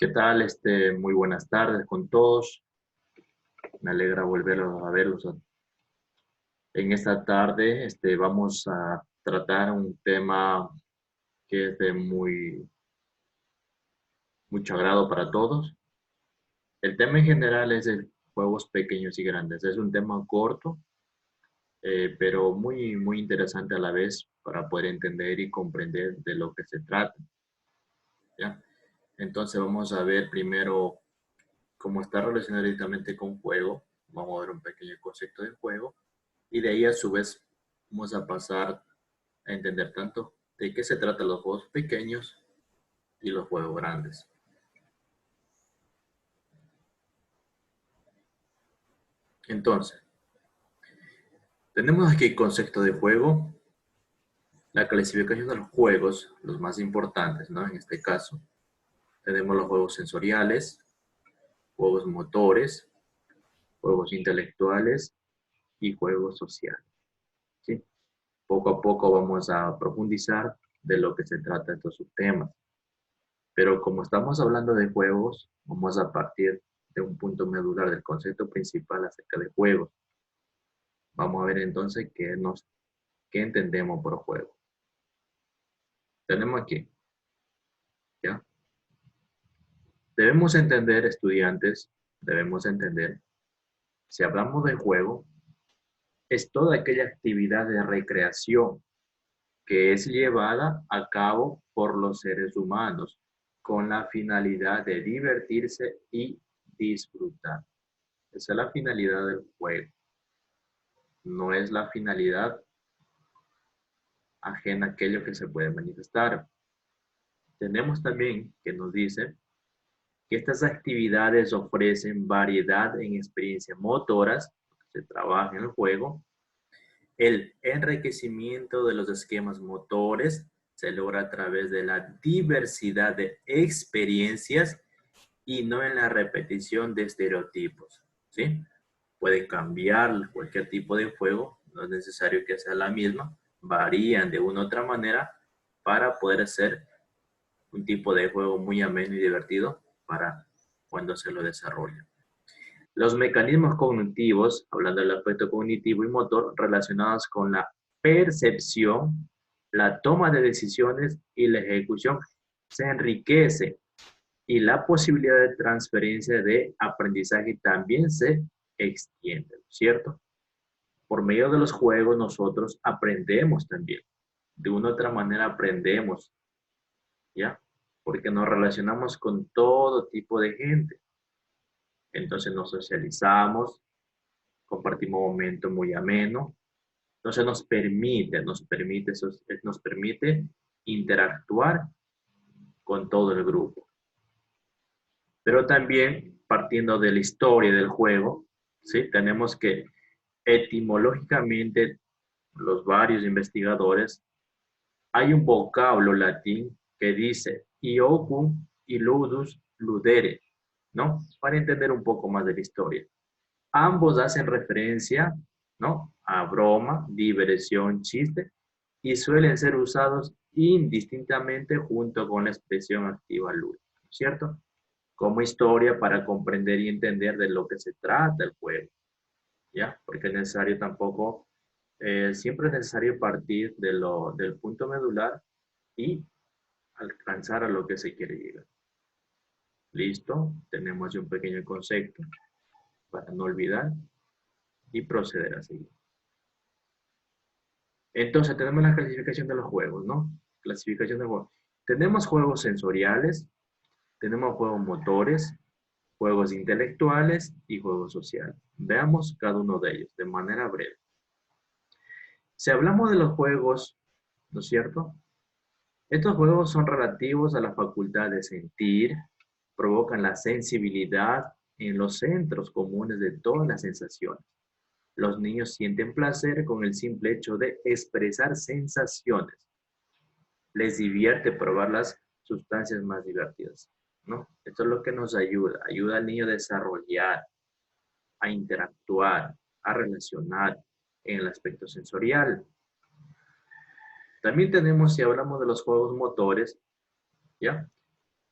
¿Qué tal? Muy buenas tardes con todos. Me alegra volverlos a verlos. En esta tarde, vamos a tratar un tema que es de mucho agrado para todos. El tema en general es de juegos pequeños y grandes. Es un tema corto, pero muy interesante a la vez para poder entender y comprender de lo que se trata, ¿ya? Entonces vamos a ver primero cómo está relacionado directamente con juego. Vamos a ver un pequeño concepto de juego. Y de ahí a su vez vamos a pasar a entender tanto de qué se tratan los juegos pequeños y los juegos grandes. Entonces, tenemos aquí el concepto de juego, la clasificación de los juegos, los más importantes, ¿no? En este caso, tenemos los juegos sensoriales, juegos motores, juegos intelectuales y juegos sociales, ¿sí? Poco a poco vamos a profundizar de lo que se trata estos subtemas. Pero como estamos hablando de juegos, vamos a partir de un punto medular del concepto principal acerca de juegos. Vamos a ver entonces qué entendemos por juego. Tenemos aquí, ¿ya? Debemos entender, estudiantes, debemos entender, si hablamos de juego, es toda aquella actividad de recreación que es llevada a cabo por los seres humanos con la finalidad de divertirse y disfrutar. Esa es la finalidad del juego. No es la finalidad ajena a aquello que se puede manifestar. Tenemos también que nos dice que estas actividades ofrecen variedad en experiencias motoras, se trabaja en el juego, el enriquecimiento de los esquemas motores se logra a través de la diversidad de experiencias y no en la repetición de estereotipos, ¿sí? Puede cambiar cualquier tipo de juego, no es necesario que sea la misma, varían de una u otra manera para poder hacer un tipo de juego muy ameno y divertido para cuando se lo desarrolla. Los mecanismos cognitivos, hablando del aspecto cognitivo y motor, relacionados con la percepción, la toma de decisiones y la ejecución, se enriquece y la posibilidad de transferencia de aprendizaje también se extiende, ¿cierto? Por medio de los juegos nosotros aprendemos también. De una u otra manera aprendemos, ¿ya? Porque nos relacionamos con todo tipo de gente. Entonces nos socializamos, compartimos momentos muy amenos. Entonces nos permite interactuar con todo el grupo. Pero también partiendo de la historia del juego, ¿sí? Tenemos que etimológicamente los varios investigadores hay un vocablo latín que dice iocum y ludus ludere, ¿no? Para entender un poco más de la historia. Ambos hacen referencia, ¿no? A broma, diversión, chiste, y suelen ser usados indistintamente junto con la expresión activa lúdica, ¿cierto? Como historia para comprender y entender de lo que se trata el juego, ¿ya? Porque es necesario tampoco, siempre es necesario partir del punto medular y alcanzar a lo que se quiere llegar. Listo, tenemos ya un pequeño concepto para no olvidar y proceder a seguir. Entonces tenemos la clasificación de los juegos, ¿no? Clasificación de juegos. Tenemos juegos sensoriales, tenemos juegos motores, juegos intelectuales y juegos sociales. Veamos cada uno de ellos de manera breve. Si hablamos de los juegos, ¿no es cierto? Estos juegos son relativos a la facultad de sentir, provocan la sensibilidad en los centros comunes de todas las sensaciones. Los niños sienten placer con el simple hecho de expresar sensaciones. Les divierte probar las sustancias más divertidas, ¿no? Esto es lo que nos ayuda al niño a desarrollar, a interactuar, a relacionar en el aspecto sensorial. También tenemos, si hablamos de los juegos motores, ¿ya?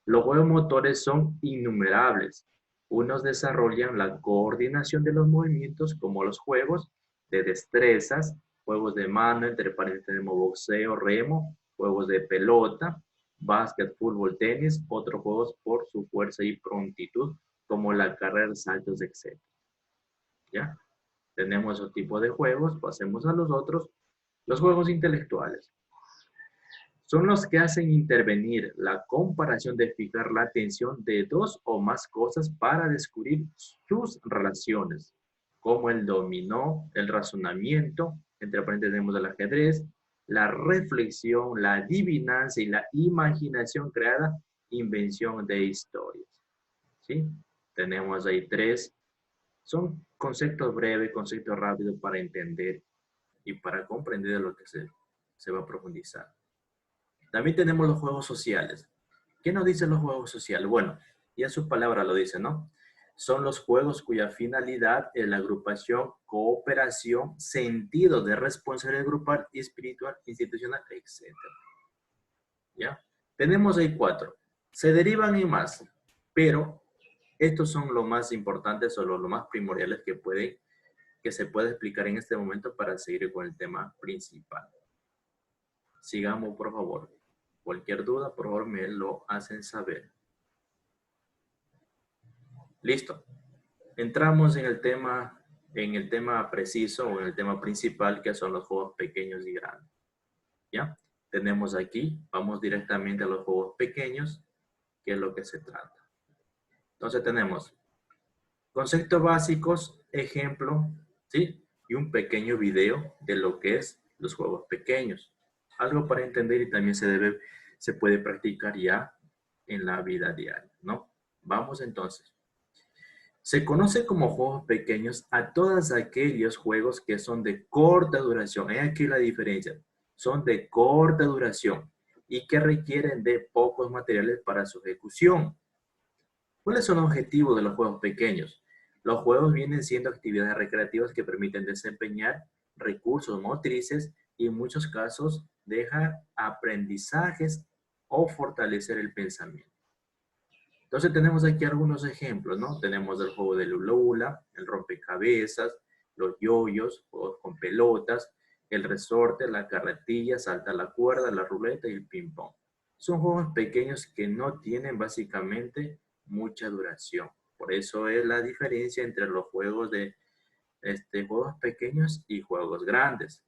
Los juegos motores son innumerables. Unos desarrollan la coordinación de los movimientos como los juegos de destrezas, juegos de mano, entre paréntesis tenemos boxeo, remo, juegos de pelota, básquet, fútbol, tenis, otros juegos por su fuerza y prontitud, como la carrera, saltos, etc. ¿Ya? Tenemos esos tipos de juegos, pasemos a los otros. Los juegos intelectuales son los que hacen intervenir la comparación de fijar la atención de dos o más cosas para descubrir sus relaciones, como el dominó, el razonamiento, entre paréntesis tenemos el ajedrez, la reflexión, la adivinancia y la imaginación creada, invención de historias. ¿Sí? Tenemos ahí tres. Son conceptos breves, conceptos rápidos para entender y para comprender lo que se va a profundizar. También tenemos los juegos sociales. ¿Qué nos dicen los juegos sociales? Bueno, ya su palabra lo dice, ¿no? Son los juegos cuya finalidad es la agrupación, cooperación, sentido de responsabilidad grupal y espiritual, institucional, etc. ¿Ya? Tenemos ahí 4. Se derivan en más, pero estos son los más importantes o los más primordiales que se puede explicar en este momento para seguir con el tema principal. Sigamos, por favor. Cualquier duda, por favor, me lo hacen saber. Listo. Entramos en el tema preciso o en el tema principal, que son los juegos pequeños y grandes. ¿Ya? Tenemos aquí, vamos directamente a los juegos pequeños, que es lo que se trata. Entonces tenemos conceptos básicos, ejemplo, ¿sí? Y un pequeño video de lo que es los juegos pequeños. Algo para entender y también se puede practicar ya en la vida diaria, ¿no? Vamos entonces. Se conoce como juegos pequeños a todos aquellos juegos que son de corta duración. Hay aquí la diferencia. Son de corta duración y que requieren de pocos materiales para su ejecución. ¿Cuáles son los objetivos de los juegos pequeños? Los juegos vienen siendo actividades recreativas que permiten desempeñar recursos motrices y en muchos casos dejar aprendizajes o fortalecer el pensamiento. Entonces tenemos aquí algunos ejemplos, ¿no? Tenemos el juego del hula hula, el rompecabezas, los yoyos, juegos con pelotas, el resorte, la carretilla, salta la cuerda, la ruleta y el ping pong. Son juegos pequeños que no tienen básicamente mucha duración. Por eso es la diferencia entre los juegos juegos pequeños y juegos grandes.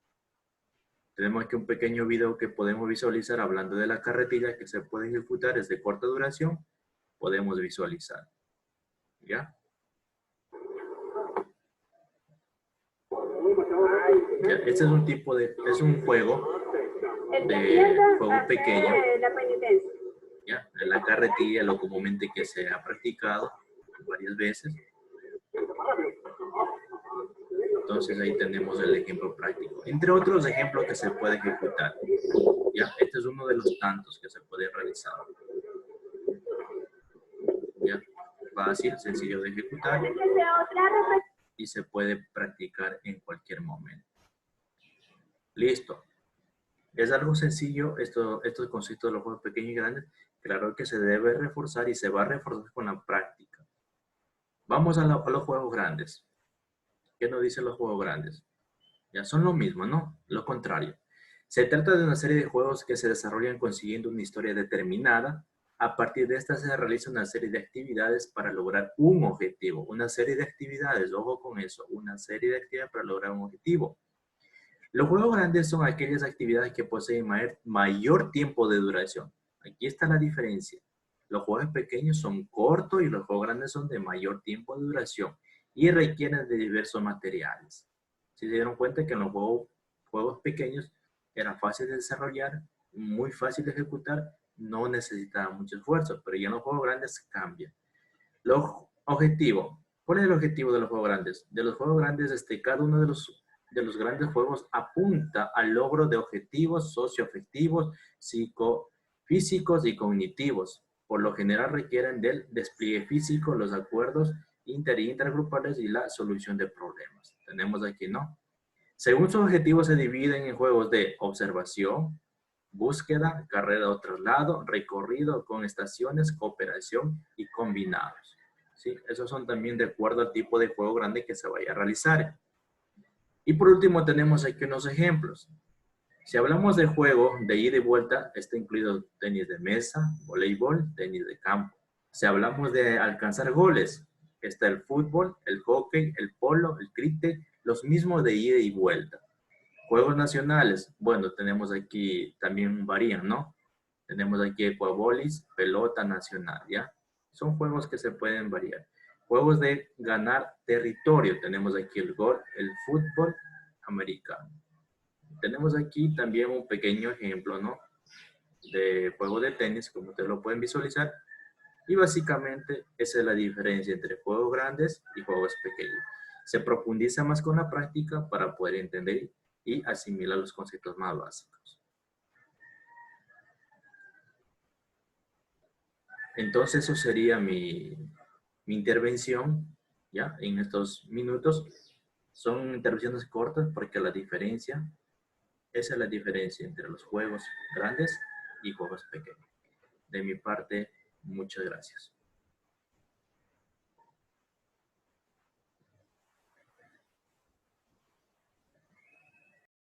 Tenemos aquí un pequeño video que podemos visualizar hablando de la carretilla que se puede ejecutar, es de corta duración. Podemos visualizar. ¿Ya? Ya, este es un tipo de, es un juego pequeño. ¿Ya? En la carretilla, lo comúnmente que se ha practicado varias veces. Entonces ahí tenemos el ejemplo práctico. Entre otros ejemplos que se puede ejecutar. ¿Ya? Este es uno de los tantos que se puede realizar. ¿Ya? Fácil, sencillo de ejecutar y se puede practicar en cualquier momento. Listo. Es algo sencillo estos conceptos de los juegos pequeños y grandes. Claro que se debe reforzar y se va a reforzar con la práctica. Vamos a los juegos grandes. ¿Qué nos dicen los juegos grandes? Ya son lo mismo, ¿no? Lo contrario. Se trata de una serie de juegos que se desarrollan consiguiendo una historia determinada. A partir de esta se realiza una serie de actividades para lograr un objetivo. Una serie de actividades, ojo con eso, una serie de actividades para lograr un objetivo. Los juegos grandes son aquellas actividades que poseen mayor tiempo de duración. Aquí está la diferencia. Los juegos pequeños son cortos y los juegos grandes son de mayor tiempo de duración y requieren de diversos materiales. Si se dieron cuenta que en los juegos pequeños era fácil de desarrollar, muy fácil de ejecutar, no necesitaba mucho esfuerzo, pero ya en los juegos grandes cambia. Los objetivos. ¿Cuál es el objetivo de los juegos grandes? De los juegos grandes, cada uno de los grandes juegos apunta al logro de objetivos socioafectivos, psicofísicos y cognitivos. Por lo general requieren del despliegue físico, los acuerdos intergrupales y la solución de problemas. Tenemos aquí, ¿no? Según sus objetivos se dividen en juegos de observación, búsqueda, carrera o traslado, recorrido con estaciones, cooperación y combinados. ¿Sí? Esos son también de acuerdo al tipo de juego grande que se vaya a realizar. Y por último tenemos aquí unos ejemplos. Si hablamos de juego de ida y vuelta, está incluido tenis de mesa, voleibol, tenis de campo. Si hablamos de alcanzar goles, está el fútbol, el hockey, el polo, el cricket, los mismos de ida y vuelta. Juegos nacionales, bueno, tenemos aquí, también varían, ¿no? Tenemos aquí ecuabolis, pelota nacional, ¿ya? Son juegos que se pueden variar. Juegos de ganar territorio, tenemos aquí el gol, el fútbol americano. Tenemos aquí también un pequeño ejemplo, ¿no? De juego de tenis, como ustedes lo pueden visualizar. Y básicamente esa es la diferencia entre juegos grandes y juegos pequeños. Se profundiza más con la práctica para poder entender y asimilar los conceptos más básicos. Entonces eso sería mi intervención, ¿ya? En estos minutos. Son intervenciones cortas porque la diferencia, esa es la diferencia entre los juegos grandes y juegos pequeños. De mi parte, muchas gracias.